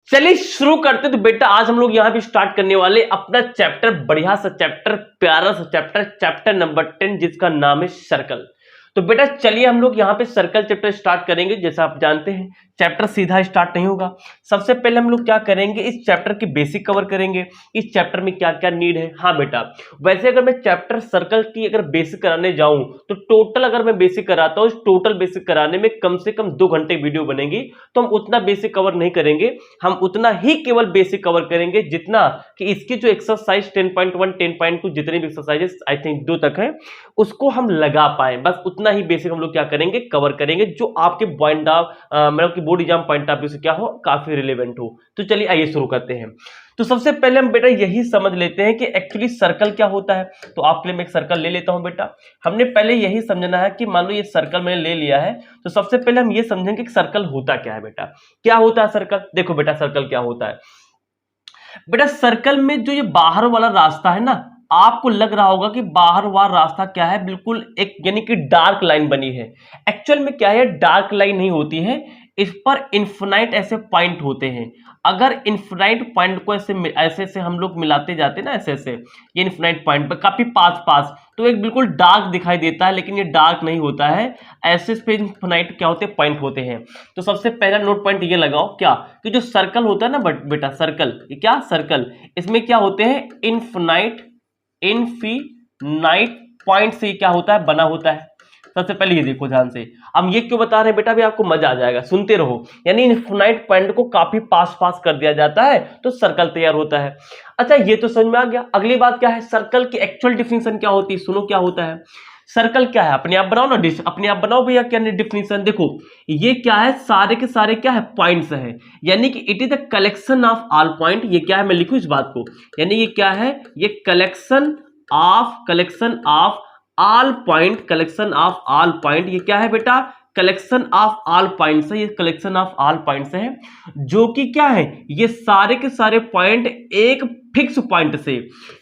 चलिए शुरू करते। तो बेटा आज हम लोग यहाँ पे स्टार्ट करने वाले अपना चैप्टर, बढ़िया सा चैप्टर, प्यारा सा चैप्टर, चैप्टर नंबर 10, जिसका नाम है सर्कल। तो बेटा चलिए हम लोग यहाँ पे सर्कल चैप्टर स्टार्ट करेंगे। जैसा आप जानते हैं चैप्टर सीधा स्टार्ट नहीं होगा। सबसे पहले हम लोग क्या करेंगे, इस चैप्टर की बेसिक कवर करेंगे, इस चैप्टर में क्या क्या नीड है। हाँ बेटा, वैसे अगर मैं चैप्टर सर्कल की अगर बेसिक कराने जाऊं तो टोटल अगर मैं बेसिक कराता हूं, टोटल बेसिक कराने में कम से कम 2 घंटे वीडियो बनेगी। तो हम उतना बेसिक कवर नहीं करेंगे, हम उतना ही केवल बेसिक कवर करेंगे जितना कि इसकी जो एक्सरसाइज 10.1 10.2 जितने भी एक्सरसाइजेस आई थिंक 2 तक है उसको हम लगा पाए, बस उतना ही बेसिक हम लोग क्या करेंगे, कवर करेंगे, जो आपके पॉइंट ऑफ मतलब कि board exam point of view से क्या हो, काफी रिलेवेंट हो। तो चलिए आइए शुरू करते हैं। तो सबसे पहले हम बेटा यही समझ लेते हैं कि एक्चुअली सर्कल क्या होता है। तो आपके लिए मैं एक सर्कल ले लेता हूं बेटा। हमने पहले यही समझना है कि मान लो ये सर्कल मैंने ले लिया है, तो सबसे पहले हम ये समझेंगे कि सर्कल होता क्या है बेटा। क्या होता है सर्कल? देखो बेटा सर्कल क्या होता है। बेटा सर्कल में जो ये बाहर वाला रास्ता है ना, आपको लग रहा होगा कि बाहर वाला रास्ता क्या है, बिल्कुल एक यानी कि डार्क लाइन बनी है। एक्चुअल में क्या है, डार्क लाइन नहीं होती है, इस पर इन्फिनाइट ऐसे पॉइंट होते हैं। अगर इन्फिनाइट पॉइंट को ऐसे ऐसे से हम लोग मिलाते जाते हैं ना, ऐसे ऐसे ये इन्फिनाइट पॉइंट पर काफी पास पास, तो एक बिल्कुल डार्क दिखाई देता है, लेकिन ये डार्क नहीं होता है। ऐसे पे इन्फिनाइट क्या होते हैं, पॉइंट होते हैं। तो सबसे पहला नोट पॉइंट ये लगाओ क्या, कि जो सर्कल होता है ना बेटा, सर्कल क्या, सर्कल इसमें क्या होते हैं, इन्फिनाइट पॉइंट से क्या होता है, बना होता है। सबसे पहले ये देखो ध्यान से। हम ये क्यों बता रहे हैं बेटा, भी आपको मजा आ जाएगा, सुनते रहो। यानी इन्फिनाइट पॉइंट को काफी पास पास कर दिया जाता है तो सर्कल तैयार होता है। अच्छा ये तो समझ में आ गया। अगली बात क्या है, सर्कल की एक्चुअल डिफिनेशन क्या होती है, सुनो क्या होता है। सर्कल क्या है, अपने आप बनाओ ना, अपने आप बनाओ भैया, क्या डिफिनेशन देखो। ये क्या है, सारे के सारे क्या है, पॉइंट्स है। यानी कि it is the collection of all point. ये क्या है, मैं लिखूं इस बात को, यानी ये क्या है, ये collection of all point, collection of all point. ये क्या है बेटा, कलेक्शन ऑफ ऑल पॉइंट्स है। ये कलेक्शन ऑफ ऑल पॉइंट्स है, जो कि क्या है, ये सारे के सारे पॉइंट एक फिक्स पॉइंट से,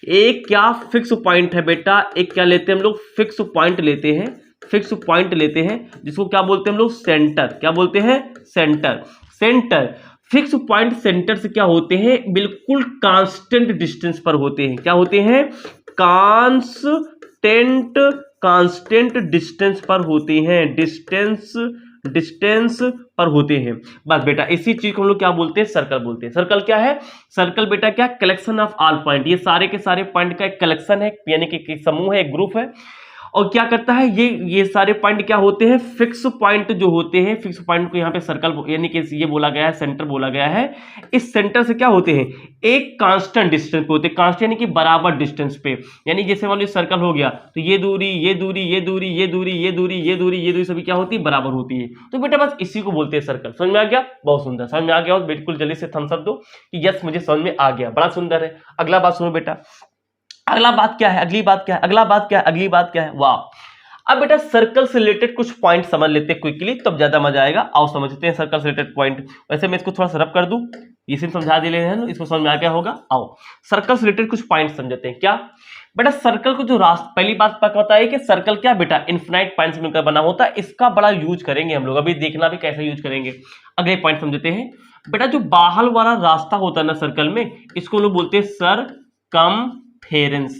एक क्या फिक्स पॉइंट है बेटा, एक क्या लेते हैं हम लोग, फिक्स पॉइंट लेते हैं, फिक्स पॉइंट लेते हैं, जिसको क्या बोलते हैं हम लोग, सेंटर। क्या बोलते हैं, centre. Centre fix point centre से क्या होते हैं, बिल्कुल कांस्टेंट डिस्टेंस पर होते हैं। क्या होते हैं, कांस्टेंट डिस्टेंस पर होते हैं, डिस्टेंस पर होते हैं। बस बेटा इसी चीज को हम लोग क्या बोलते हैं, सर्कल बोलते हैं। सर्कल क्या है, सर्कल बेटा क्या, कलेक्शन ऑफ ऑल पॉइंट। ये सारे के सारे पॉइंट का एक कलेक्शन है, यानी कि एक समूह है, एक ग्रुप है। और क्या करता है, ये सारे पॉइंट क्या होते हैं, फिक्स पॉइंट जो होते हैं। फिक्स पॉइंट को यहाँ पे सर्कल यानी कि ये बोला गया है, सेंटर बोला गया है। इस सेंटर से क्या होते हैं, एक कांस्टेंट डिस्टेंस पे होते हैं, कांस्टेंट यानी कि बराबर डिस्टेंस पे। यानी जैसे मान लो सर्कल हो गया, तो ये दूरी, ये दूरी, ये दूरी, ये दूरी, ये दूरी, ये दूरी, ये दूरी सभी क्या होती है, बराबर होती है। तो बेटा बस इसी को बोलते हैं सर्कल। समझ में आ गया, बहुत सुंदर। समझ में आ गया और बिल्कुल जल्दी से थम्स अप दो कि यस मुझे समझ में आ गया, बड़ा सुंदर है। अगला बात सुनो बेटा, अगला बात क्या है, अगली बात क्या है, अगला बात क्या है, अगली बात क्या है, वाह। अब बेटा सर्कल से रिलेटेड कुछ पॉइंट समझ लेते हैं क्विकली, तब ज्यादा मजा आएगा। आओ समझते हैं सर्कल से रिलेटेड पॉइंट। वैसे मैं इसको थोड़ा सा रब कर दूं, ये सिर्फ समझा दे रहे हैं, इसको समझ में आ गया होगा। आओ सर्कल से रिलेटेड कुछ पॉइंट समझते हैं। क्या बेटा, सर्कल को जो रास्ता, पहली बात पता होता है कि सर्कल क्या बेटा, इन्फिनाइट पॉइंट से मिलकर बना होता है। इसका बड़ा यूज करेंगे हम लोग, अभी देखना भी कैसे यूज करेंगे। अगले पॉइंट समझते हैं बेटा, जो बाहर वाला रास्ता होता है ना सर्कल में, इसको लोग बोलते हैं सरकमफेरेंस।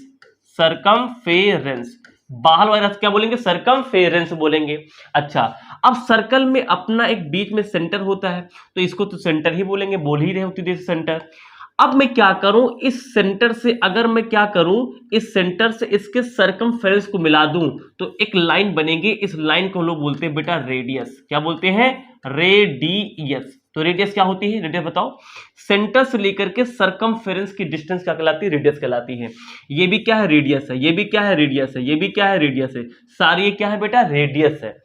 सरकमफेरेंस बाहर वाला क्या बोलेंगे, सरकमफेरेंस बोलेंगे। अच्छा अब सर्कल में अपना एक बीच में सेंटर होता है, तो इसको तो सेंटर ही बोलेंगे, बोल ही रहे होती है सेंटर। अब मैं क्या करूं, इस सेंटर से अगर मैं क्या करूं, इस सेंटर से इसके सरकमफेरेंस को मिला दूं तो एक लाइन बनेगी। इस लाइन को हम लोग बोलते हैं बेटा रेडियस। क्या बोलते हैं, रेडियस। तो रेडियस क्या होती है, रेडियस बताओ। सेंटर से लेकर के सरकमफेरेंस की डिस्टेंस क्या कहलाती है, रेडियस कहलाती है। ये भी क्या है, रेडियस है, ये भी क्या है, रेडियस है, ये भी क्या है, रेडियस है। सारी ये क्या है बेटा, रेडियस है।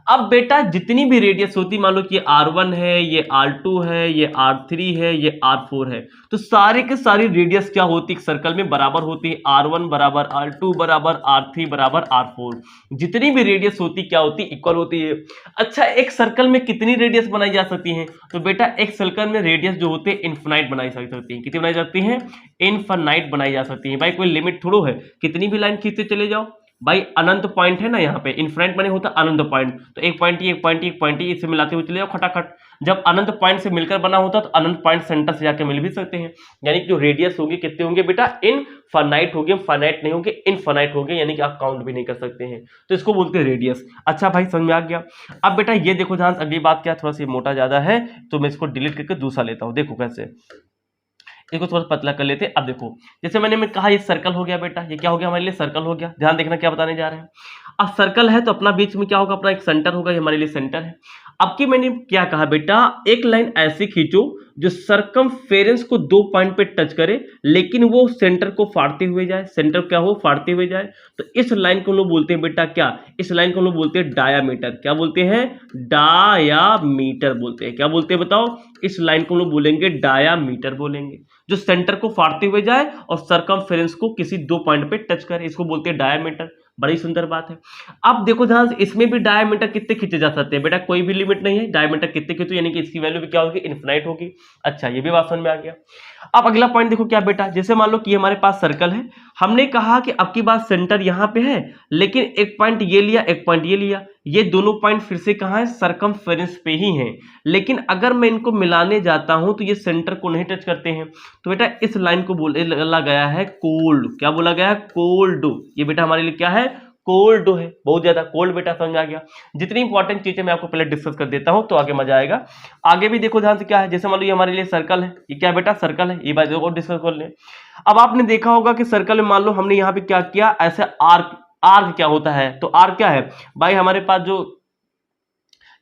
अब बेटा जितनी भी रेडियस होती, मान लो कि ये R1 है, ये R2 है, ये R3 है, ये R4 है, तो सारे के सारी रेडियस क्या होती है, सर्कल में बराबर होती है। R1 बराबर R2 बराबर R3 बराबर R4। जितनी भी रेडियस होती क्या होती, इक्वल होती है। अच्छा एक सर्कल में कितनी रेडियस बनाई जा सकती है, तो बेटा एक सर्कल में रेडियस जो होते हैं इनफिनाइट बनाई जा सकती है। कितनी बनाई जाती है, इनफिनाइट बनाई जा सकती है। भाई कोई लिमिट थोड़ो है, कितनी भी लाइन खींचते चले जाओ, भाई अनंत पॉइंट है ना, यहाँ पे इनफिनिट माने होता अनंत पॉइंट, तो एक पॉइंट एक पॉइंट एक पॉइंट इसे मिलाते हुए चले जाओ खटाखट। जब अनंत पॉइंट से मिलकर बना होता तो अनंत पॉइंट सेंटर से जाकर मिल भी सकते हैं, यानी कि जो रेडियस होंगे कितने होंगे बेटा, इनफाइनाइट होंगे, फाइनाइट नहीं होंगे, इनफाइनाइट होंगे, यानी कि आप काउंट भी नहीं कर सकते हैं, तो इसको बोलते हैं रेडियस। अच्छा भाई समझ में आ गया। अब बेटा ये देखो ध्यान, अगली बात क्या, थोड़ा सा मोटा ज्यादा है तो मैं इसको डिलीट करके दूसरा लेता हूं, देखो कैसे, इसको थोड़ा पतला कर लेते हैं। अब देखो जैसे मैंने कहा ये सर्कल हो गया बेटा, ये क्या हो गया हमारे लिए, सर्कल हो गया। ध्यान देखना क्या बताने जा रहे हैं। अब सर्कल है तो अपना बीच में क्या होगा, अपना एक सेंटर होगा, ये हमारे लिए सेंटर है। अब की मैंने क्या कहा बेटा, एक लाइन ऐसी खींचो जो सरकमफेरेंस को दो पॉइंट पे टच करे लेकिन वो सेंटर को फाड़ते हुए जाए, सेंटर क्या हो, फाड़ते हुए जाए। तो इस लाइन को हम लोग बोलते हैं बेटा क्या, इस लाइन को हम लोग बोलते हैं डायामीटर। क्या बोलते हैं, डायामीटर बोलते हैं। क्या बोलते हैं बताओ, इस लाइन को हम लोग बोलेंगे डायामीटर बोलेंगे, जो सेंटर को फाड़ते हुए जाए और सरकमफेरेंस को किसी दो पॉइंट पे टच करे, इसको बोलते हैं डायामीटर। बड़ी सुंदर बात है। अब देखो ध्यान से, इसमें भी डायमीटर कितने खींचे जा सकते हैं बेटा, कोई भी लिमिट नहीं है, डायमीटर कितने खींचो यानी कि इसकी वैल्यू भी क्या होगी, इनफिनाइट होगी। अच्छा ये भी बात समझ में आ गया। अब अगला पॉइंट देखो क्या बेटा, जैसे मान लो कि हमारे पास सर्कल है, हमने कहा कि अब की बात सेंटर यहां पे है, लेकिन एक पॉइंट ये लिया, एक पॉइंट ये लिया, ये दोनों पॉइंट फिर से कहां है, सरकमफेरेंस पे ही हैं। लेकिन अगर मैं इनको मिलाने जाता हूं तो ये सेंटर को नहीं टच करते हैं, तो बेटा इस लाइन को बोला गया है कोल्ड। क्या बोला गया है, कोल्ड। ये बेटा हमारे लिए क्या है, कोल्ड है, बहुत ज्यादा कोल्ड। बेटा समझ आ गया। जितनी इंपॉर्टेंट चीजें मैं आपको पहले डिस्कस कर देता हूं तो आगे मजा आएगा। आगे भी देखो ध्यान से क्या है, जैसे मान लो ये हमारे लिए सर्कल है, ये क्या बेटा, सर्कल है, ये बात और डिस्कस कर ले। अब आपने देखा होगा कि सर्कल में मान लो हमने यहाँ पे क्या किया, ऐसे आर्क, आर्क क्या होता है, तो आर्क क्या है भाई, हमारे पास जो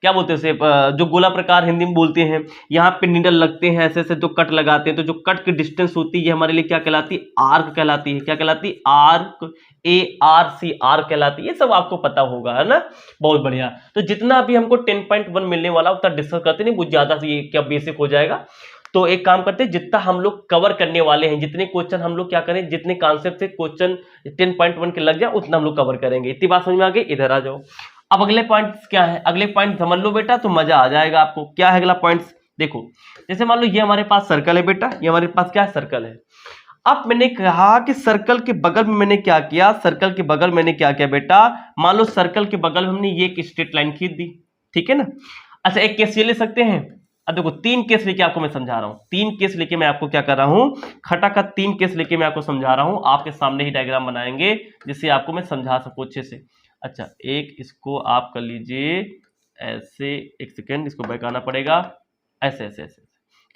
क्या बोलते हैं जो गोला प्रकार हिंदी में बोलते हैं, यहाँ पे निडल लगते हैं ऐसे ऐसे, जो कट लगाते हैं, तो जो कट की डिस्टेंस होती है ये हमारे लिए क्या कहलाती है, आर्क कहलाती है। क्या कहलाती है, आर्क, ARC, आर्क कहलाती है। ये सब आपको पता होगा, है ना, बहुत बढ़िया। तो जितना भी हमको 10.1 मिलने वाला उतना डिस्कस करते नहीं, बहुत ज्यादा से ये क्या बेसिक हो जाएगा। तो एक काम करते हैं, जितना हम लोग कवर करने वाले हैं, जितने क्वेश्चन हम लोग क्या करें, जितने कॉन्सेप्ट से क्वेश्चन 10.1 के लग जाए उतना हम लोग कवर करेंगे। इतनी बात समझ में आ गई, इधर आ जाओ। अब अगले पॉइंट क्या है, अगले पॉइंट समझ लो बेटा तो मजा आ जाएगा आपको। क्या है अगला पॉइंट, देखो जैसे मान लो ये हमारे पास सर्कल है बेटा, ये हमारे पास क्या है, सर्कल है। अब मैंने कहा कि सर्कल के बगल में मैंने क्या किया, सर्कल के बगल मैंने क्या किया बेटा, मान लो सर्कल के बगल में हमने ये एक स्ट्रेट लाइन खींच दी, ठीक है ना। अच्छा एक केस ये ले सकते हैं। अब देखो तीन केस लेके आपको मैं समझा रहा हूं, तीन केस लेके मैं आपको क्या कर रहा हूं, खटाखट तीन केस लेके मैं आपको समझा रहा हूं। आपके सामने ही डायग्राम बनाएंगे जिससे आपको मैं समझा सकूं अच्छे से। अच्छा एक इसको आप कर लीजिए ऐसे, एक सेकेंड इसको बैकाना पड़ेगा, ऐसे ऐसे ऐसे,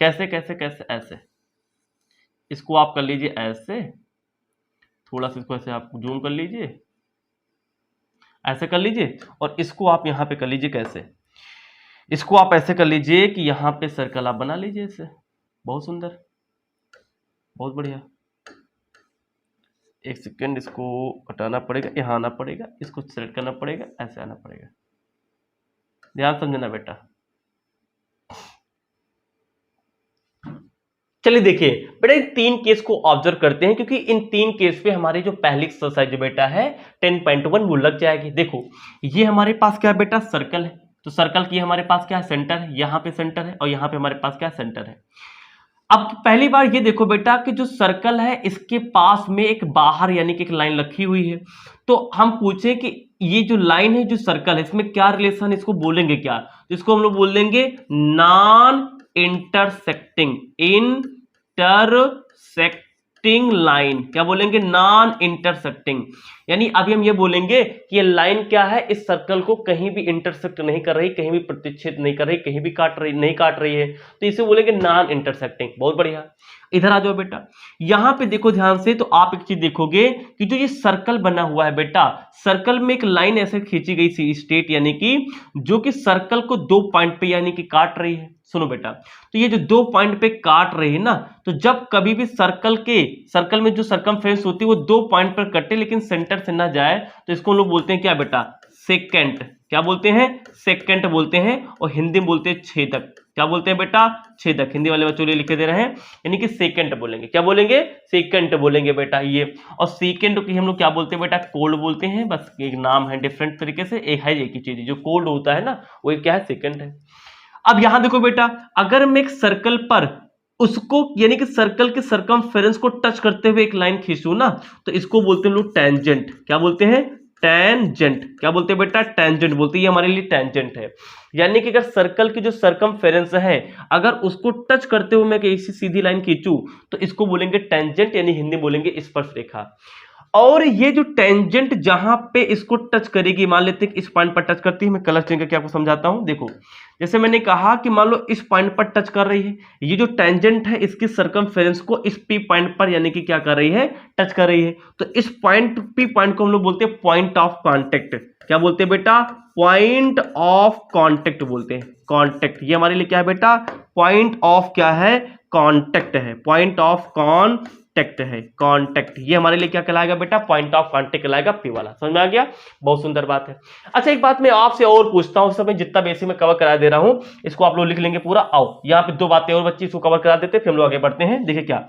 कैसे कैसे कैसे, ऐसे इसको आप कर लीजिए ऐसे, थोड़ा सा इसको ऐसे आप जूम कर लीजिए, ऐसे कर लीजिए, और इसको आप यहाँ पे कर लीजिए कैसे, इसको आप ऐसे कर लीजिए कि यहाँ पे सर्कल आप बना लीजिए ऐसे, बहुत सुंदर, बहुत बढ़िया। एक सेकेंड इसको हटाना पड़ेगा, यहाँ आना पड़ेगा, इसको सेलेक्ट करना पड़ेगा, ऐसे आना पड़ेगा, ध्यान समझना बेटा। चलिए देखिए बेटा इन तीन केस को ऑब्जर्व करते हैं, क्योंकि इन तीन केस पे हमारी जो पहली एक्सरसाइज जो बेटा है 10.1 वो लग जाएगी। देखो ये हमारे पास क्या है बेटा, सर्कल है, तो सर्कल की हमारे पास क्या है, सेंटर है, यहाँ पे सेंटर है, और यहाँ पे हमारे पास क्या है, सेंटर है। अब पहली बार ये देखो बेटा कि जो सर्कल है इसके पास में एक बाहर यानी कि एक लाइन रखी हुई है, तो हम पूछे कि ये जो लाइन है जो सर्कल है इसमें क्या रिलेशन, इसको बोलेंगे क्या, तो इसको हम लोग बोल देंगे नॉन इंटरसेक्टिंग, इंटरसेक्टिंग लाइन। क्या बोलेंगे, नॉन इंटरसेक्टिंग, यानी अभी हम ये बोलेंगे कि ये लाइन क्या है, इस सर्कल को कहीं भी इंटरसेक्ट नहीं कर रही, कहीं भी प्रतिच्छेद नहीं कर रही, कहीं भी नहीं काट रही है, तो इसे बोलेंगे नॉन इंटरसेक्टिंग। बहुत बढ़िया, इधर आ जाओ बेटा। यहां पे देखो ध्यान से, तो आप एक चीज देखोगे कि जो ये सर्कल बना हुआ है बेटा, सर्कल में एक लाइन ऐसे खींची गई सी स्ट्रेट, यानी कि जो कि सर्कल को दो पॉइंट पे यानी कि काट रही है। सुनो बेटा, तो ये जो दो पॉइंट पे काट रही है ना, तो जब कभी भी सर्कल में जो सर्कमफ्रेंस होती है वो दो पॉइंट पर कटे लेकिन सेंटर से ना जाए, तो इसको हम लोग बोलते हैं क्या बेटा, सेकेंट। क्या बोलते हैं, सेकेंट बोलते हैं, और हिंदी में बोलते हैं छेदक। क्या बोलते हैं बेटा, छेदक। हिंदी वाले बच्चों लिख के दे रहे हैं, यानी कि सेकेंट बोलेंगे। क्या बोलेंगे, सेकेंट बोलेंगे बेटा ये। और सेकेंड की हम लोग क्या बोलते हैं बेटा, कोल्ड बोलते हैं, बस एक नाम है डिफरेंट तरीके से, एक है एक ही चीज, जो कोल्ड होता है ना वो क्या है, सेकेंड है। अब यहां देखो बेटा, अगर मैं एक सर्कल पर उसको यानी कि सर्कल के सर्कमफेरेंस को टच करते हुए एक लाइन खींचूं ना, तो इसको बोलते हैं लोग टेंजेंट। क्या बोलते हैं, टेंजेंट, क्या बोलते हैं बेटा, टेंजेंट बोलते हैं, ये हमारे लिए टेंजेंट है। यानी कि अगर सर्कल की जो सरकमफेरेंस है अगर उसको टच करते हुए मैं ऐसी सीधी लाइन खींचूं तो इसको बोलेंगे टेंजेंट, यानी हिंदी बोलेंगे स्पर्श रेखा। और ये जो टेंजेंट जहां पे इसको टच करेगी, मान लेते हैं कि इस पॉइंट पर टच करती है, मैं कलर चेंज करके आपको समझाता हूं। देखो जैसे मैंने कहा कि मान लो इस पॉइंट पर टच कर रही है, ये जो टेंजेंट है इसकी सरकमफेरेंस को इस पी पॉइंट पर यानी कि क्या कर रही है, टच कर रही है। तो इस पॉइंट पी पॉइंट को हम लोग बोलते हैं पॉइंट ऑफ कॉन्टेक्ट। क्या बोलते हैं बेटा, पॉइंट ऑफ कॉन्टेक्ट बोलते हैं, कॉन्टेक्ट। ये हमारे लिए क्या है बेटा, पॉइंट ऑफ क्या है, कॉन्टेक्ट है, पॉइंट ऑफ कॉन्टेक्ट है, कॉन्टेक्ट। ये हमारे लिए क्या कहलाएगा बेटा, पॉइंट ऑफ कॉन्टेक्ट कहलाएगा, पी वाला। समझ में आ गया, बहुत सुंदर बात है। अच्छा एक बात मैं आपसे और पूछता हूं, समय जितना बेसिक में कवर करा दे रहा हूं इसको आप लोग लिख लेंगे पूरा। आओ यहाँ पे दो बातें और बच्चे इसको कवर करा देते हैं, फिर हम लोग आगे बढ़ते हैं। देखिए क्या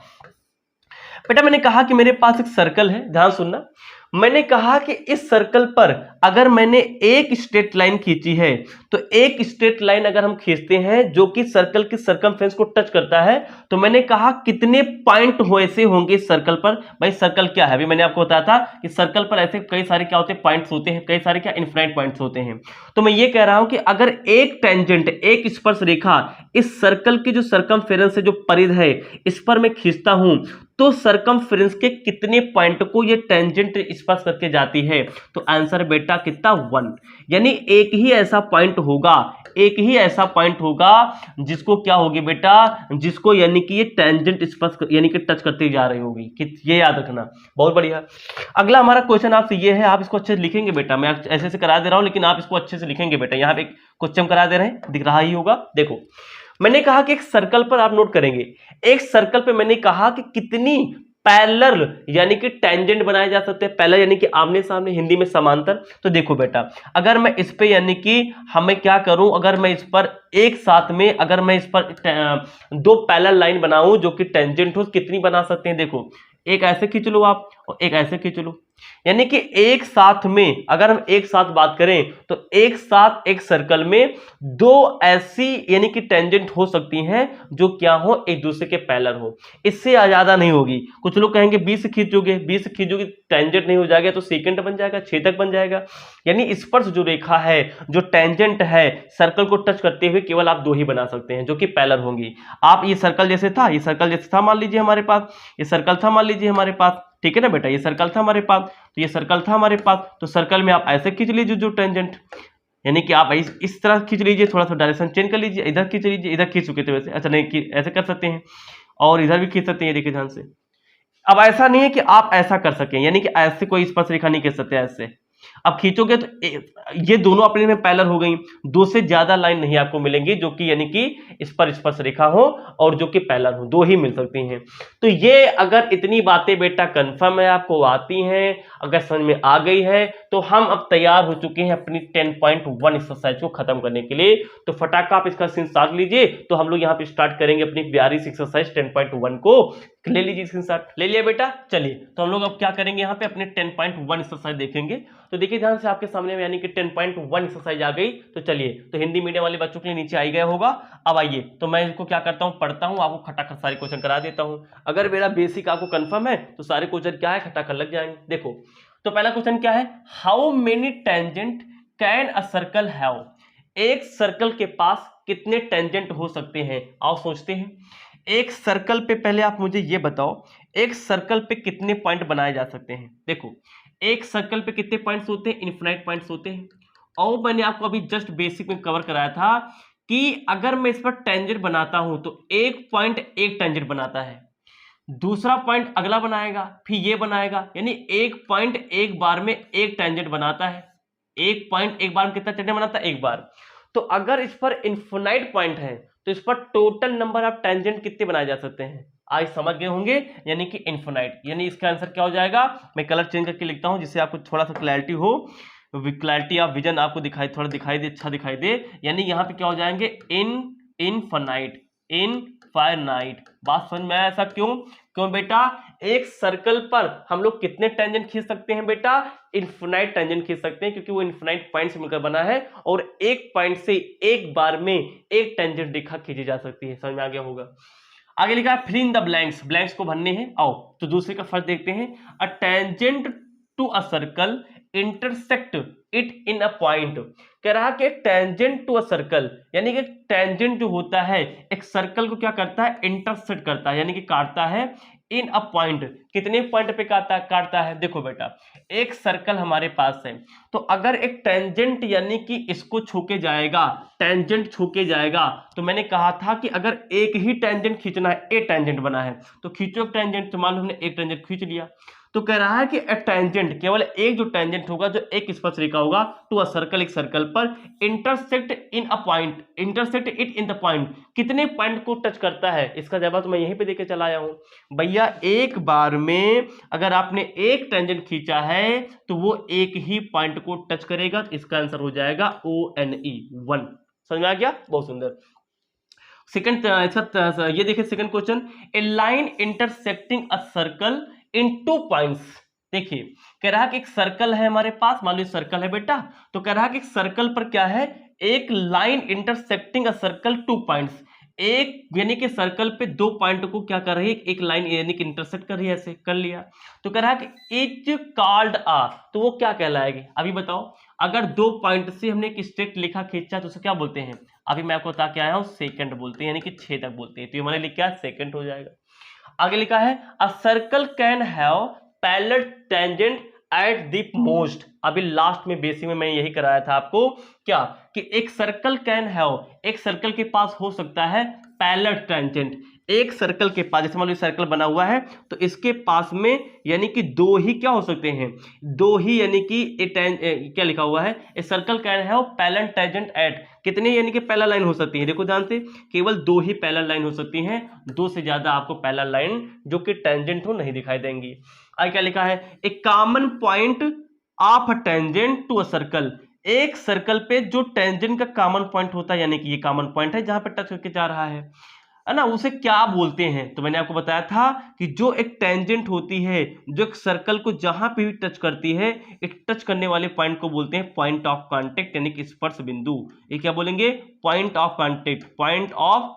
बेटा, मैंने कहा कि मेरे पास एक सर्कल है, ध्यान सुनना। मैंने कहा कि इस सर्कल पर अगर मैंने एक स्ट्रेट लाइन खींची है तो एक स्ट्रेट लाइन अगर हम खींचते हैं जो कि सर्कल की सरकमफेरेंस को टच करता है तो मैंने कहा कितने पॉइंट हो ऐसे होंगे इस सर्कल पर। भाई सर्कल क्या है, अभी मैंने आपको बताया था कि सर्कल पर ऐसे कई सारे क्या होते हैं, पॉइंट्स होते हैं, कई सारे क्या इनफाइनाइट पॉइंट्स होते हैं। तो मैं ये कह रहा हूं कि अगर एक टेंजेंट, एक स्पर्श रेखा इस सर्कल की जो सरकमफेरेंस से जो परिध है इस पर मैं खींचता हूं तो सरकमफेरेंस के कितने पॉइंट को ये टेंजेंट स्पर्श करके जाती है। तो आंसर बेटा कितना, 1। यानी एक ही ऐसा पॉइंट होगा, एक ही ऐसा पॉइंट होगा जिसको क्या होगी बेटा, जिसको यानी कि ये टेंजेंट स्पर्श यानी कि टच करती जा रही होगी। ये याद रखना, बहुत बढ़िया। अगला हमारा क्वेश्चन आपसे ये है, आप इसको अच्छे से लिखेंगे बेटा, मैं ऐसे से करा दे रहा हूं लेकिन आप इसको अच्छे से लिखेंगे बेटा। यहाँ पे क्वेश्चन करा दे रहे हैं, दिख रहा ही होगा। देखो मैंने कहा कि एक सर्कल पर आप नोट करेंगे, एक सर्कल पे मैंने कहा कि कितनी पैरेलल यानी कि टेंजेंट बनाए जा सकते हैं। पैरेलल यानी कि आमने सामने, हिंदी में समांतर। तो देखो बेटा अगर मैं इस पे यानी कि हमें क्या करूं, अगर मैं इस पर एक साथ में अगर मैं इस पर दो पैरेलल लाइन बनाऊं जो कि टेंजेंट हो, कितनी बना सकते हैं। देखो एक ऐसे खींच लो आप और एक ऐसे खींच लो, यानी कि एक साथ में अगर हम एक साथ बात करें तो एक साथ एक सर्कल में दो ऐसी यानी कि टेंजेंट हो सकती हैं जो क्या हो, एक दूसरे के पैरेलल हो। इससे ज्यादा नहीं होगी। कुछ लोग कहेंगे 20 खींचोगे, 20 खींचोगे टेंजेंट नहीं हो जाएगा तो सेकंड बन जाएगा, छेदक बन जाएगा। यानी स्पर्श जो रेखा है, जो टेंजेंट है सर्कल को टच करते हुए, केवल आप दो ही बना सकते हैं जो कि पैरेलल होंगी। आप ये सर्कल जैसे था, ये सर्कल जैसे था मान लीजिए हमारे पास, ये सर्कल था मान लीजिए हमारे पास, ठीक है ना बेटा, ये सर्कल था हमारे पास, तो ये सर्कल था हमारे पास, तो सर्कल में आप ऐसे खींच लीजिए जो टेंजेंट, यानी कि आप इस तरह खींच लीजिए, थोड़ा सा डायरेक्शन चेंज कर लीजिए, इधर खींच लीजिए, इधर खींच चुके थे वैसे, अच्छा नहीं ऐसे कर सकते हैं और इधर भी खींच सकते हैं, देखिए ध्यान से। अब ऐसा नहीं है कि आप ऐसा कर सकें, यानी कि ऐसे कोई स्पर्श रेखा नहीं खींच सकते ऐसे। अब खींचोगे तो ये दोनों अपने में पैरेलल हो गई, दो से ज्यादा लाइन नहीं आपको मिलेंगी जो कि यानी कि इस पर स्पर्श रेखा हो और जो कि पैरेलल हो, दो ही मिल सकती हैं। तो ये अगर इतनी बातें बेटा कंफर्म है, आपको आती हैं, अगर समझ में आ गई है तो हम अब तैयार हो चुके हैं अपनी 10.1 एक्सरसाइज को खत्म करने के लिए। तो फटाका आप इसका स्क्रीनशॉट लीजिए, तो हम लोग यहाँ पे स्टार्ट करेंगे अपनी प्यारी एक्सरसाइज 10.1 को। ले लीजिए स्क्रीनशॉट, ले लिया बेटा। चलिए तो हम लोग अब क्या करेंगे, यहाँ पे अपने 10.1 एक्सरसाइज देखेंगे। तो देखिए ध्यान से आपके सामने यानी कि 10.1 एक्सरसाइज आ गई। तो चलिए, तो हिंदी मीडियम वाले बच्चों के लिए नीचे आ गया होगा। अब आइए तो मैं इसको क्या करता हूँ, पढ़ता हूँ, आपको खटाखट सारे क्वेश्चन करा देता हूँ। अगर मेरा बेसिक आपको कंफर्म है तो सारे क्वेश्चन क्या है, खटाखट लग जाएंगे। देखो तो पहला क्वेश्चन क्या है, how many tangent can a circle have. एक सर्कल के पास कितने टेंजेंट हो सकते हैं, आओ सोचते हैं। एक सर्कल पे पहले आप मुझे ये बताओ, एक सर्कल पे कितने पॉइंट बनाए जा सकते हैं। देखो एक सर्कल पे कितने पॉइंट्स होते हैं, इनफिनाइट पॉइंट्स होते हैं। और मैंने आपको अभी जस्ट बेसिक में कवर कराया था कि अगर मैं इस पर टेंजेंट बनाता हूं तो एक पॉइंट एक टेंजेंट बनाता है, दूसरा पॉइंट अगला बनाएगा, फिर ये बनाएगा, यानी एक पॉइंट एक बार में एक टेंजेंट बनाता है। एक पॉइंट एक बार में कितना टेंजेंट बनाता है, एक बार। तो अगर इस पर इनफिनाइट पॉइंट है तो इस पर टोटल नंबर ऑफ टेंजेंट कितने बनाए जा सकते हैं, आज समझ गए होंगे, यानी कि इनफिनाइट। यानी इसका आंसर क्या हो जाएगा, मैं कलर चेंज करके लिखता हूं जिससे आपको थोड़ा सा क्लैरिटी हो, क्लैरिटी ऑफ विजन आपको दिखाई, थोड़ा दिखाई दे, अच्छा दिखाई दे। यानी यहाँ पे क्या हो जाएंगे, इनफिनाइट, इनफाइनाइट। बात समझ में आया, ऐसा क्यों, क्यों बेटा, एक सर्कल पर हम लोग कितने टेंजेंट खींच सकते हैं बेटा, इनफिनाइट टेंजेंट खींच सकते हैं, क्योंकि वो इनफिनाइट पॉइंट से मिलकर बना है और एक पॉइंट से एक बार में एक टेंजेंट रेखा खींची जा सकती है। समझ में आ गया होगा। आगे लिखा है fill in the blanks, blanks को भरने हैं। आओ तो दूसरे का फर्स्ट देखते हैं। A tangent to a circle intersect it in a point. कह रहा कि टेंजेंट टू अ सर्कल, यानी कि टेंजेंट जो होता है एक सर्कल को क्या करता है, इंटरसेक्ट करता है, यानी कि काटता है इन अ पॉइंट। कितने पॉइंट पे काटता है, देखो बेटा एक सर्कल हमारे पास है, तो अगर एक टेंजेंट यानी कि इसको छू के जाएगा, टेंजेंट छू के जाएगा, तो मैंने कहा था कि अगर एक ही टेंजेंट खींचना है, ए टेंजेंट बना है तो खींचो एक टेंजेंट, तो मान लो हमने एक टेंजेंट खींच लिया। तो कह रहा है कि ए टेंजेंट केवल एक जो टेंजेंट होगा जो एक स्पर्शरेखा होगा टू अ सर्कल, एक सर्कल पर intersect in a point, intersect it in the point, कितने पॉइंट को टच करता है। इसका जवाब तो मैं यहीं पे देके चला आया हूं भैया, एक बार में अगर आपने एक टेंजेंट खींचा है तो वो एक ही पॉइंट को टच करेगा, तो इसका आंसर हो जाएगा ONE 1। समझ में आ गया, बहुत सुंदर। सेकंड इसका ये देखिए second question, A line intersecting a circle in 2 points. देखिए कह रहा है कि एक सर्कल है हमारे पास, मान लो सर्कल है बेटा, तो कह रहा है कि एक सर्कल पर क्या है, एक line intersecting a circle 2 points, एक यानी कि सर्कल पे 2 पॉइंट को क्या कर रही है, एक लाइन यानी कि इंटरसेक्ट कर रही है, ऐसे कर लिया। तो कह रहा है कि इज कॉल्ड आ, तो वो क्या कहलाएगी, अभी बताओ। अगर 2 पॉइंट से हमने एक स्ट्रेट रेखा खींचा तो उसे क्या बोलते हैं, अभी मैं आपको बता के आया हूं, सेकंड बोलते हैं, यानी कि 6 तक बोलते हैं, तो ये हमारे लिए क्या सेकंड हो जाएगा। आगे लिखा है a circle can have parallel tangent at the most. अभी लास्ट में बेसिक में मैं यही कराया था आपको, क्या कि एक सर्कल कैन हैव, एक सर्कल के पास हो सकता है पैरेलल टेंजेंट, एक सर्कल के पास, जैसे मान लो सर्कल बना हुआ है तो इसके पास में यानी कि दो ही क्या हो सकते हैं, दो ही यानी कि क्या लिखा हुआ है, a circle can have parallel tangent at, कितने यानी कि पैरेलल लाइन हो सकती है, देखो ध्यान से, केवल 2 ही पैरेलल लाइन हो सकती हैं, 2 से ज्यादा आपको पैरेलल लाइन जो कि टेंजेंट हो नहीं दिखाई देंगी। आगे क्या लिखा है, a common point of a tangent to a circle, एक सर्कल पे जो टेंजेंट का कॉमन पॉइंट होता है, यानी कि ये कॉमन पॉइंट है जहां पे टच करके जा रहा है ना, उसे क्या बोलते हैं। तो मैंने आपको बताया था कि जो एक टेंजेंट होती है, जो एक सर्कल को जहां पे भी टच करती है, एक टच करने वाले पॉइंट को बोलते हैं पॉइंट ऑफ कांटेक्ट, यानी कि स्पर्श बिंदु। ये क्या बोलेंगे, point of contact, point of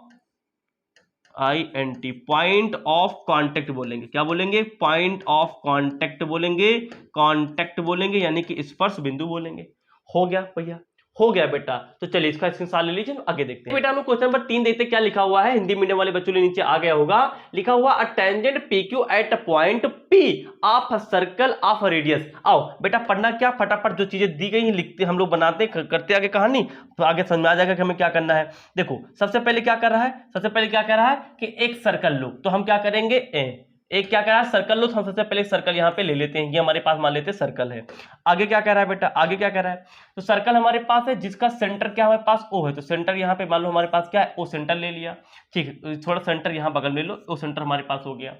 INT, point of contact बोलेंगे, क्या बोलेंगे, पॉइंट ऑफ कांटेक्ट बोलेंगे, कांटेक्ट बोलेंगे, यानी कि स्पर्श बिंदु बोलेंगे। हो गया भैया, हो गया बेटा। तो चलिए इसका स्क्रीनशॉट ले लीजिए, आगे देखते हैं। बेटा हम क्वेश्चन नंबर 3 देखते हैं क्या लिखा हुआ है, हिंदी मीडियम वाले बच्चों के नीचे आ गया होगा, लिखा हुआ a tangent PQ at a point P of a circle of a radius. आओ बेटा पढ़ना क्या, फटाफट जो चीजें दी गई हैं लिखते, हम लोग बनाते करते आगे कहानी, तो आगे समझ में आ जाएगा कि हमें क्या करना है। देखो सबसे पहले क्या कर रहा है, सबसे पहले क्या कर रहा है कि एक सर्कल लो, तो हम क्या करेंगे, एक क्या कह रहा है सर्कल लो, तो हम सबसे पहले सर्कल यहां पे ले लेते हैं, ये हमारे पास मान लेते हैं सर्कल है। आगे क्या कह रहा है बेटा, आगे क्या कह रहा है, तो सर्कल हमारे पास है जिसका सेंटर क्या हमारे पास O है, तो सेंटर यहाँ पे मान लो हमारे पास क्या है, O सेंटर ले लिया, ठीक है, थोड़ा सेंटर यहाँ बगल में लो, O सेंटर हमारे पास हो गया।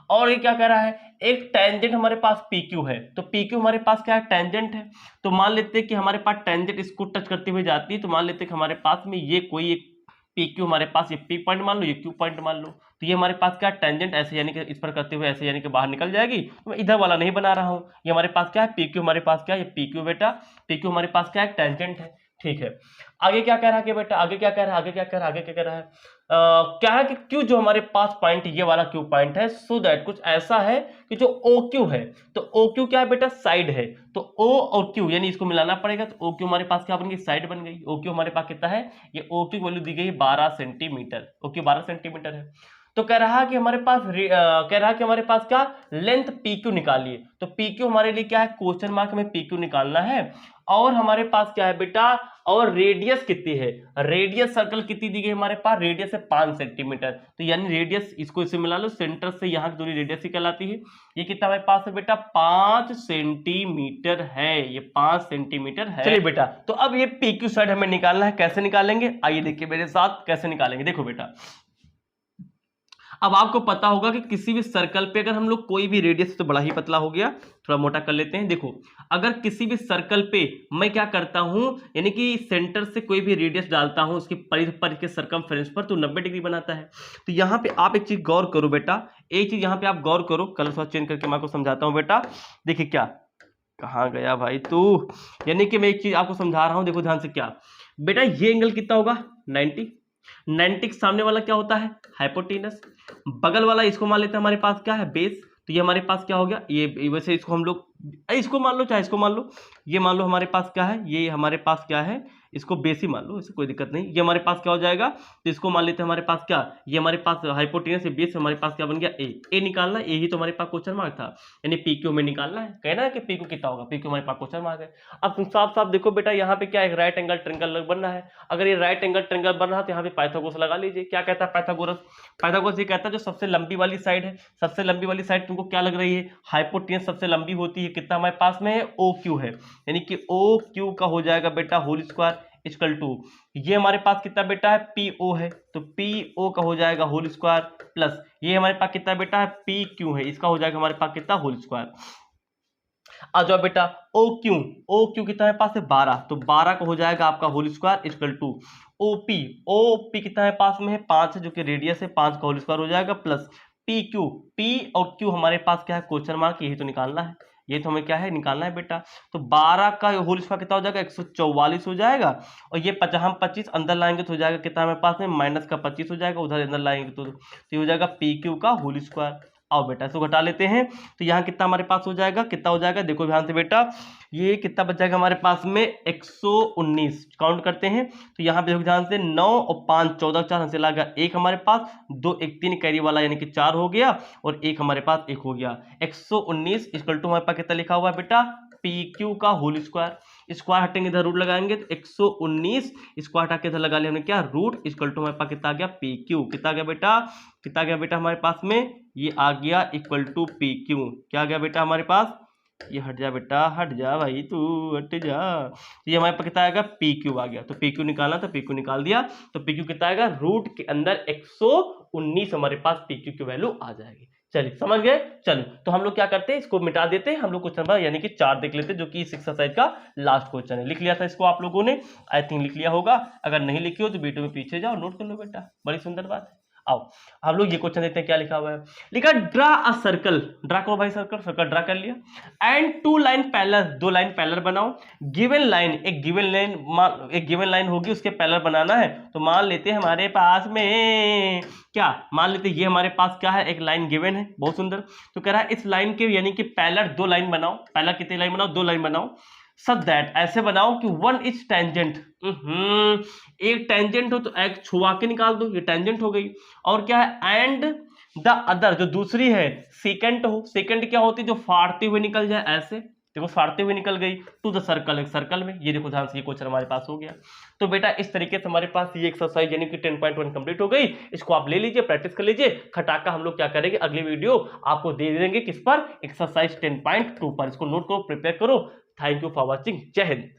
और ये क्या कह रहा है, एक टेंजेंट हमारे पास PQ है, तो PQ हमारे पास क्या है, टेंजेंट है, तो मान लेते हैं कि हमारे पास टेंजेंट इसको टच करते हुए जाती है, तो मान लेते हैं कि हमारे पास में ये कोई एक PQ हमारे पास, ये P पॉइंट मान लो, ये Q पॉइंट मान लो, तो ये हमारे पास क्या टेंजेंट ऐसे यानी कि इस पर करते हुए ऐसे यानी कि बाहर निकल जाएगी, तो मैं इधर वाला नहीं बना रहा हूं, ये हमारे पास क्या है PQ, हमारे पास क्या है ये PQ बेटा, PQ हमारे पास क्या है टेंजेंट है, ठीक है। आगे क्या कह रहा है कि बेटा, आगे क्या कह रहा है, आगे क्या कह रहा है, आगे क्या कह रहा है, क्या है कि Q जो हमारे पास पॉइंट ये वाला Q पॉइंट है, सो दैट कुछ ऐसा है कि जो OQ है, तो OQ क्या है बेटा, साइड है, तो O और Q यानी इसको मिलाना पड़ेगा, तो OQ हमारे पास क्या बन गई, साइड बन गई। OQ हमारे पास कितना है, ये OQ की वैल्यू दी गई है 12 सेंटीमीटर, OQ 12 सेंटीमीटर है। तो कह रहा है कि हमारे पास कह रहा है कि हमारे पास क्या लेंथ PQ निकालिए, तो PQ हमारे लिए क्या है, क्वेश्चन मार्क में PQ निकालना है, और हमारे पास क्या है बेटा, और रेडियस कितनी है, रेडियस सर्कल कितनी दी गई हमारे पास, रेडियस है 5 सेंटीमीटर, तो यानी रेडियस इसको इसे मिला लो, सेंटर से यहां की दूरी रेडियस ही कहलाती है। ये कितना हमारे पास है बेटा, 5 सेंटीमीटर है, ये 5 सेंटीमीटर है। चलिए बेटा, तो अब ये PQ साइड हमें निकालना है, कैसे निकालेंगे, आइए देखिए मेरे साथ कैसे निकालेंगे। देखो बेटा अब आपको पता होगा कि किसी भी सर्कल पे अगर हम लोग कोई भी रेडियस, तो बड़ा ही पतला हो गया, थोड़ा मोटा कर लेते हैं। देखो अगर किसी भी सर्कल पे मैं क्या करता हूं, यानी कि सेंटर से कोई भी रेडियस डालता हूं उसकी परिधि पर के सर्कमफेरेंस पर, तो 90 डिग्री बनाता है। तो यहां पे आप एक चीज गौर करो बेटा, एक चीज यहां पे आप गौर करो, कलर थोड़ा चेंज करके मैं आपको समझाता हूं बेटा। देखिए क्या, कहां गया भाई तू, यानी कि मैं एक चीज आपको समझा रहा हूं, देखो ध्यान से, क्या बेटा ये एंगल कितना होगा 90, 90 के सामने वाला क्या होता है, हाइपोटेनस, बगल वाला इसको मान लेते हैं हमारे पास क्या है, बेस, तो ये हमारे पास क्या हो गया, ये वैसे इसको हम लोग इसको मान लो चाहे इसको मान लो, ये मान लो हमारे पास क्या है, ये हमारे पास क्या है, इसको बेस ही मान लो, इससे कोई दिक्कत नहीं। ये हमारे पास क्या हो जाएगा, तो इसको मान लेते हैं हमारे पास क्या, ये हमारे पास हाइपोटेनस से बेस हमारे पास क्या बन गया, ए निकालना है, यही तो हमारे पास क्वेश्चन मार्क था, यानी पी क्यू में निकालना है, कहना है कि पी क्यू कितना होगा, पी क्यू हमारे पास क्वेश्चन मार्क है। अब तुम साफ साफ देखो बेटा, यहाँ पे क्या है, राइट एंगल ट्रायंगल बन रहा है। अगर ये राइट एंगल ट्रायंगल बन रहा है तो यहाँ पे पाइथागोरस लगा लीजिए। क्या कहता है पाइथागोरस, पाइथागोरस ये कहता है जो सबसे लंबी वाली साइड है, सबसे लंबी वाली साइड तुमको क्या लग रही है, हाइपोटेनस सबसे लंबी होती है, कितना हमारे पास में है, ओ क्यू है, यानी कि ओ क्यू का हो जाएगा बेटा होल स्क्वायर इक्वल टू, ये हमारे पास कितना बेटा है, पी ओ है, तो पी ओ का हो जाएगा होल स्क्वायर प्लस ये हमारे पास कितना बेटा है, पी क्यू है, इसका हो जाएगा हमारे पास कितना, होल स्क्वायर। आ जाओ बेटा ओ क्यू कितना है पास है, 12, तो 12 का हो जाएगा आपका whole square equal to O P कितना है पास में है, 5 है, जो कि रेडियस है, 5 का होल स्क्वायर हो जाएगा प्लस पी और क्यू हमारे पास क्या है, क्वेश्चन मार्क, यही तो निकालना है, ये तो हमें क्या है, निकालना है बेटा। तो 12 का होल स्क्वायर कितना हो जाएगा, 144 हो जाएगा, और ये हम 25 अंदर लाएंगे तो हो जाएगा कितना हमारे पास में, माइनस का 25 हो जाएगा, उधर अंदर लाएंगे तो ये हो जाएगा पी क्यू का होल स्क्वायर। आओ बेटा इसको घटा लेते हैं, तो यहाँ कितना हमारे पास हो जाएगा, कितना हो जाएगा, देखो ध्यान से बेटा, ये कितना बच जाएगा हमारे पास में, 119 काउंट करते हैं, तो यहाँ पे देखो ध्यान से, 9 और 5 14, 4 हासिल आ गया, एक हमारे पास, 2 1 3 कैरी वाला यानी कि 4 हो गया, और एक हमारे पास 1 हो गया, 119 इक्वल टू हमारे पास कितना लिखा हुआ है बेटा, पी क्यू का होल स्क्वायर, स्क्वायर हटेंगे इधर रूट लगाएंगे, तो 119 स्क्वायर हटा के इधर लगा लिया हमने क्या, रूट इक्वल टू हमारे पास कितना आ गया, पी क्यू, कितना आ गया बेटा, कितना आ गया बेटा हमारे पास में, ये आ गया इक्वल टू पी क्यू, क्या आ गया बेटा हमारे पास, ये हट जा बेटा, हट जा भाई तू, हट जा, ये हमारे पास कितना आएगा, पी क्यू आ गया, तो पी क्यू निकालना, तो पी क्यू निकाल दिया, तो पी क्यू कितना आएगा, रूट के अंदर 119 हमारे पास पी क्यू की वैल्यू आ जाएगी। चलिए समझ गए, चलो तो हम लोग क्या करते हैं, इसको मिटा देते हैं, हम लोग क्वेश्चन नंबर यानी कि 4 देख लेते हैं, जो कि इस एक्सरसाइज का लास्ट क्वेश्चन है। लिख लिया था इसको आप लोगों ने, आई थिंक लिख लिया होगा, अगर नहीं लिखी हो तो वीडियो में पीछे जाओ, नोट कर लो बेटा, बड़ी सुंदर बात है। आओ हम लोग ये क्वेश्चन देखते हैं क्या लिखा हुआ है, लिखा ड्रा अ सर्कल, ड्रा करो भाई सर्कल, सर्कल ड्रा कर लिया, and 2 line parallel, 2 line parallel बनाओ, गिवन लाइन, एक गिवन लाइन होगी उसके पैरेलल बनाना है, तो मान लेते हैं हमारे पास में क्या, मान लेते हैं ये हमारे पास क्या है, एक लाइन गिवन है, बहुत सुंदर, तो कह रहा है इस लाइन के यानी कि पैरेलल 2 लाइन बनाओ, पहला कितनी लाइन बनाओ, 2 लाइन बनाओ, सच दैट ऐसे बनाओ कि वन इज टेंजेंट, एक टेंजेंट हो तो एक छुआ के निकाल दो, ये टेंजेंट हो गई, और क्या है, एंड द अदर जो दूसरी है सेकंड हो, सेकंड क्या होती है, जो फाड़ते हुए निकल जाए, ऐसे देखो फाड़ते हुए निकल गई टू द सर्कल, एक सर्कल में, ये देखो ध्यान से, ये क्वेश्चन हमारे पास हो गया। तो बेटा इस तरीके से हमारे पास ये एक्सरसाइज यानी कि 10.1 कंप्लीट हो गई, इसको आप ले लीजिए, प्रैक्टिस कर लीजिए, खटाका हम लोग क्या करेंगे, अगली वीडियो आपको दे देंगे किस पर, एक्सरसाइज 10.2 पर, इसको नोट करो, प्रिपेयर करो। थैंक यू फॉर वॉचिंग, जय हिंद।